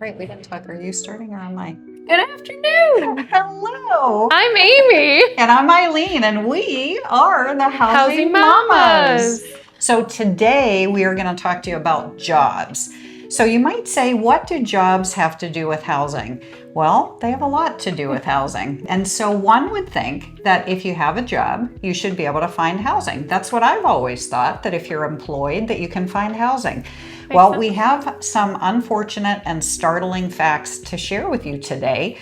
Right, we didn't talk. Are you starting or am I? Good afternoon. Hello. I'm Amy. And I'm Eileen, and we are the Housing Mamas. So today we are going to talk to you about jobs. So you might say, what do jobs have to do with housing? Well, they have a lot to do with housing. And so one would think that if you have a job, you should be able to find housing. That's what I've always thought, that if you're employed, that you can find housing. Well, we have some unfortunate and startling facts to share with you today.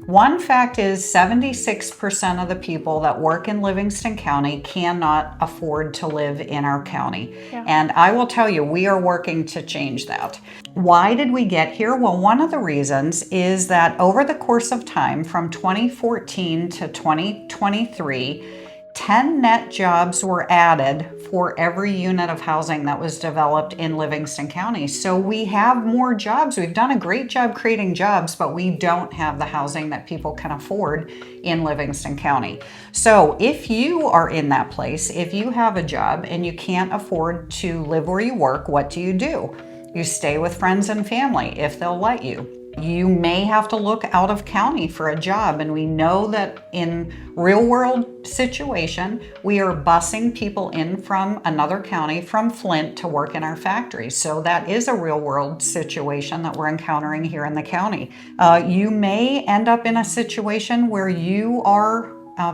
One fact is 76% of the people that work in Livingston County cannot afford to live in our county. Yeah. And I will tell you, we are working to change that. Why did we get here? Well, one of the reasons is that over the course of time, from 2014 to 2023, 10 net jobs were added for every unit of housing that was developed in Livingston County. So we have more jobs. We've done a great job creating jobs, but we don't have the housing that people can afford in Livingston County. So if you are in that place, if you have a job and you can't afford to live where you work, what do? You stay with friends and family if they'll let you. You may have to look out of county for a job, and we know that in real world situation, we are busing people in from another county, from Flint, to work in our factories. So that is a real world situation that we're encountering here in the county. You may end up in a situation where you are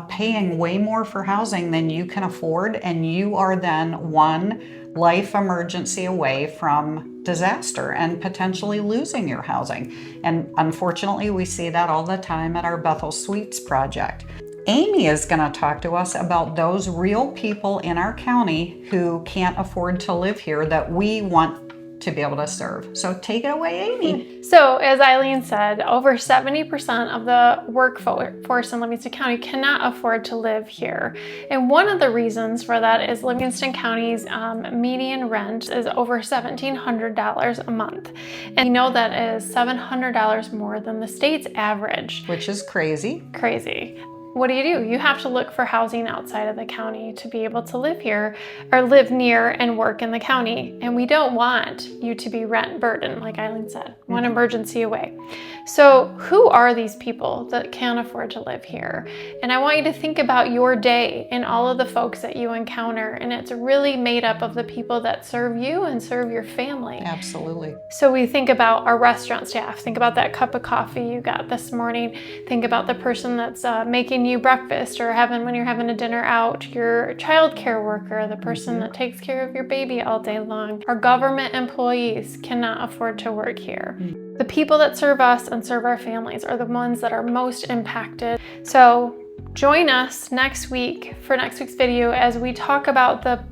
paying way more for housing than you can afford, and you are then one life emergency away from disaster and potentially losing your housing. And unfortunately, we see that all the time at our Bethel Suites project. Amy is going to talk to us about those real people in our county who can't afford to live here that we want to be able to serve. So take it away, Amy. So as Eileen said, over 70% of the workforce in Livingston County cannot afford to live here. And one of the reasons for that is Livingston County's median rent is over $1,700 a month. And you know that is $700 more than the state's average. Which is crazy. Crazy. What do? You have to look for housing outside of the county to be able to live here or live near and work in the county. And we don't want you to be rent burdened, like Eileen said, one emergency away. So who are these people that can't afford to live here? And I want you to think about your day and all of the folks that you encounter. And it's really made up of the people that serve you and serve your family. Absolutely. So we think about our restaurant staff. Think about that cup of coffee you got this morning. Think about the person that's making you breakfast or when you're having a dinner out, your childcare worker, the person that takes care of your baby all day long. Our government employees cannot afford to work here. The people that serve us and serve our families are the ones that are most impacted. So join us next week for next week's video as we talk about the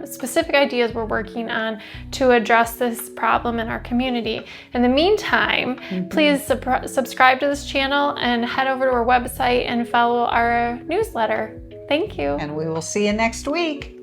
specific ideas we're working on to address this problem in our community. In the meantime, please subscribe to this channel and head over to our website and follow our newsletter. Thank you. And we will see you next week.